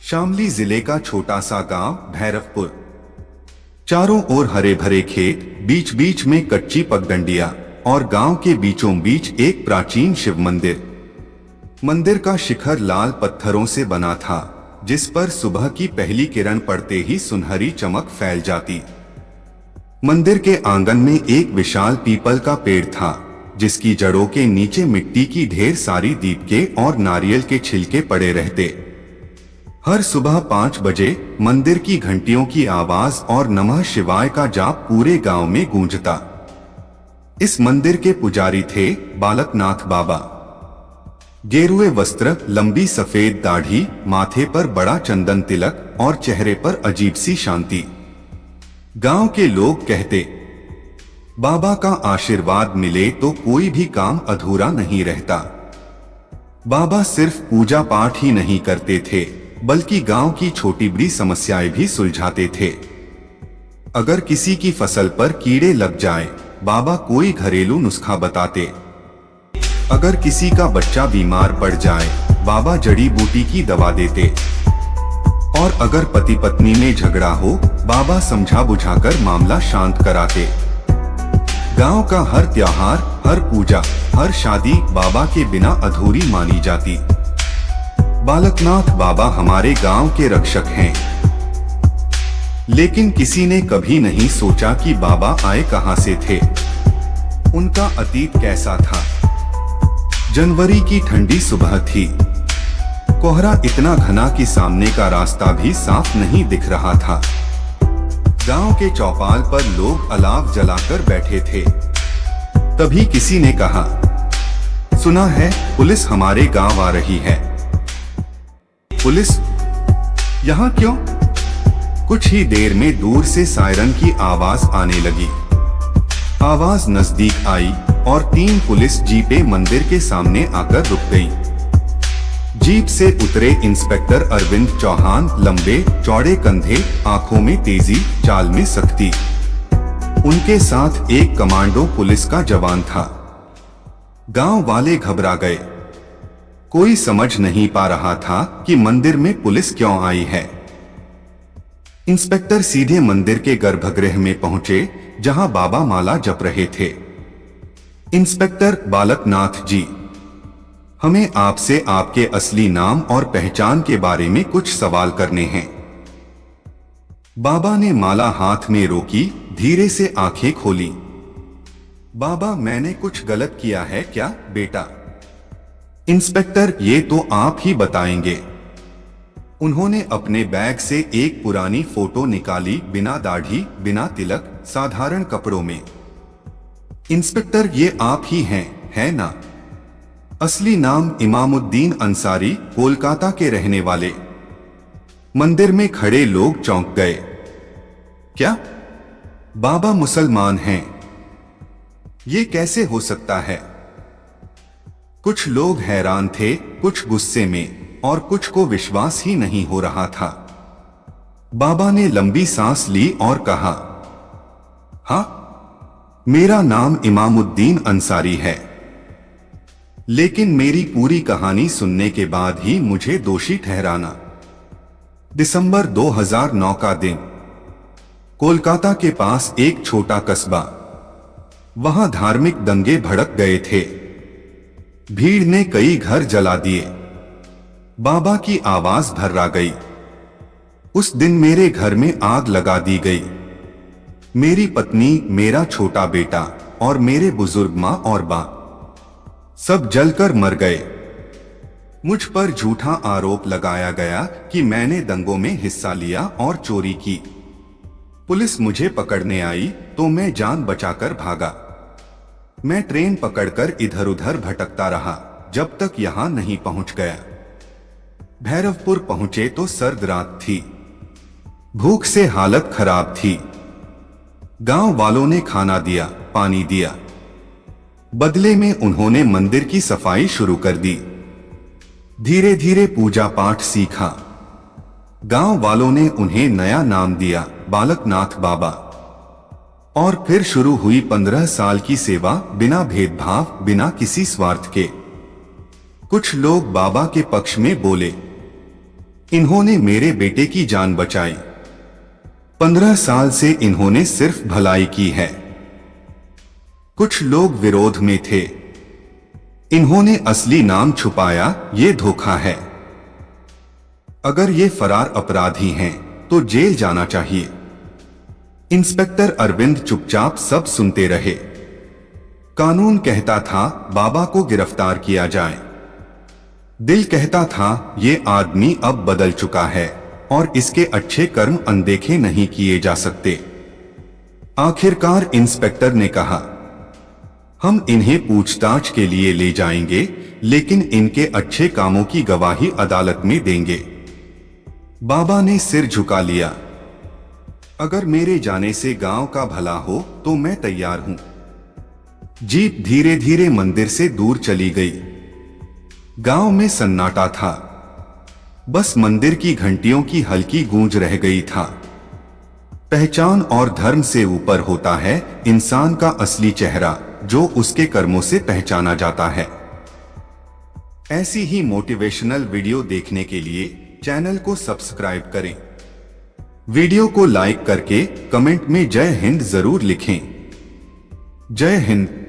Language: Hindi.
शामली जिले का छोटा सा गांव भैरवपुर। चारों ओर हरे भरे खेत, बीच बीच में कच्ची पगडंडियां और गांव के बीचों बीच एक प्राचीन शिव मंदिर। मंदिर का शिखर लाल पत्थरों से बना था, जिस पर सुबह की पहली किरण पड़ते ही सुनहरी चमक फैल जाती। मंदिर के आंगन में एक विशाल पीपल का पेड़ था, जिसकी जड़ों के नीचे मिट्टी की ढेर सारी दीपके और नारियल के छिलके पड़े रहते। हर सुबह 5 बजे मंदिर की घंटियों की आवाज और नमः शिवाय का जाप पूरे गांव में गूंजता। इस मंदिर के पुजारी थे बालकनाथ बाबा। गेरुए वस्त्र, लंबी सफेद दाढ़ी, माथे पर बड़ा चंदन तिलक और चेहरे पर अजीब सी शांति। गांव के लोग कहते, बाबा का आशीर्वाद मिले तो कोई भी काम अधूरा नहीं रहता। बाबा सिर्फ पूजा पाठ ही नहीं करते थे, बल्कि गांव की छोटी बड़ी समस्याएं भी सुलझाते थे। अगर किसी की फसल पर कीड़े लग जाए, बाबा कोई घरेलू नुस्खा बताते। अगर किसी का बच्चा बीमार पड़ जाए, बाबा जड़ी बूटी की दवा देते। और अगर पति पत्नी में झगड़ा हो, बाबा समझा बुझाकर मामला शांत कराते। गांव का हर त्योहार, हर पूजा, हर शादी बाबा के बिना अधूरी मानी जाती। बालकनाथ बाबा हमारे गांव के रक्षक हैं। लेकिन किसी ने कभी नहीं सोचा कि बाबा आए कहां से थे, उनका अतीत कैसा था। जनवरी की ठंडी सुबह थी। कोहरा इतना घना कि सामने का रास्ता भी साफ नहीं दिख रहा था। गांव के चौपाल पर लोग अलाव जलाकर बैठे थे। तभी किसी ने कहा, सुना है पुलिस हमारे गांव आ रही है। पुलिस? यहाँ क्यों? कुछ ही देर में दूर से सायरन की आवाज आने लगी। आवाज नजदीक आई और 3 पुलिस जीपें मंदिर के सामने आकर रुक गईं। जीप से उतरे इंस्पेक्टर अरविंद चौहान, लंबे चौड़े कंधे, आंखों में तेजी, चाल में सख्ती। उनके साथ एक कमांडो पुलिस का जवान था। गांव वाले घबरा गए। कोई समझ नहीं पा रहा था कि मंदिर में पुलिस क्यों आई है। इंस्पेक्टर सीधे मंदिर के गर्भगृह में पहुंचे, जहां बाबा माला जप रहे थे। इंस्पेक्टर बालकनाथ जी, हमें आपसे आपके असली नाम और पहचान के बारे में कुछ सवाल करने हैं। बाबा ने माला हाथ में रोकी, धीरे से आंखें खोली। बाबा, मैंने कुछ गलत किया है क्या बेटा? इंस्पेक्टर, ये तो आप ही बताएंगे। उन्होंने अपने बैग से एक पुरानी फोटो निकाली, बिना दाढ़ी, बिना तिलक, साधारण कपड़ों में। इंस्पेक्टर, ये आप ही हैं, है ना? असली नाम इमामुद्दीन अंसारी, कोलकाता के रहने वाले। मंदिर में खड़े लोग चौंक गए। क्या बाबा मुसलमान हैं? ये कैसे हो सकता है? कुछ लोग हैरान थे, कुछ गुस्से में और कुछ को विश्वास ही नहीं हो रहा था। बाबा ने लंबी सांस ली और कहा, हाँ, मेरा नाम इमामुद्दीन अंसारी है। लेकिन मेरी पूरी कहानी सुनने के बाद ही मुझे दोषी ठहराना। दिसंबर 2009 का दिन, कोलकाता के पास एक छोटा कस्बा। वहां धार्मिक दंगे भड़क गए थे। भीड़ ने कई घर जला दिए। बाबा की आवाज भर्रा गई। उस दिन मेरे घर में आग लगा दी गई। मेरी पत्नी, मेरा छोटा बेटा और मेरे बुजुर्ग मां और बाप सब जलकर मर गए। मुझ पर झूठा आरोप लगाया गया कि मैंने दंगों में हिस्सा लिया और चोरी की। पुलिस मुझे पकड़ने आई तो मैं जान बचाकर भागा। मैं ट्रेन पकड़कर इधर उधर भटकता रहा, जब तक यहां नहीं पहुंच गया। भैरवपुर पहुंचे तो सर्द रात थी। भूख से हालत खराब थी। गांव वालों ने खाना दिया, पानी दिया। बदले में उन्होंने मंदिर की सफाई शुरू कर दी। धीरे धीरे पूजा पाठ सीखा। गांव वालों ने उन्हें नया नाम दिया, बालकनाथ बाबा। और फिर शुरू हुई 15 साल की सेवा, बिना भेदभाव, बिना किसी स्वार्थ के। कुछ लोग बाबा के पक्ष में बोले, इन्होंने मेरे बेटे की जान बचाई। 15 साल से इन्होंने सिर्फ भलाई की है। कुछ लोग विरोध में थे। इन्होंने असली नाम छुपाया, ये धोखा है। अगर ये फरार अपराधी हैं, तो जेल जाना चाहिए। इंस्पेक्टर अरविंद चुपचाप सब सुनते रहे। कानून कहता था बाबा को गिरफ्तार किया जाए। दिल कहता था ये आदमी अब बदल चुका है और इसके अच्छे कर्म अनदेखे नहीं किए जा सकते। आखिरकार इंस्पेक्टर ने कहा, हम इन्हें पूछताछ के लिए ले जाएंगे, लेकिन इनके अच्छे कामों की गवाही अदालत में देंगे। बाबा ने सिर झुका लिया। अगर मेरे जाने से गांव का भला हो तो मैं तैयार हूं। जीप धीरे धीरे मंदिर से दूर चली गई। गांव में सन्नाटा था। बस मंदिर की घंटियों की हल्की गूंज रह गई था। पहचान और धर्म से ऊपर होता है इंसान का असली चेहरा, जो उसके कर्मों से पहचाना जाता है। ऐसी ही मोटिवेशनल वीडियो देखने के लिए चैनल को सब्सक्राइब करें। वीडियो को लाइक करके कमेंट में जय हिंद जरूर लिखें। जय हिंद।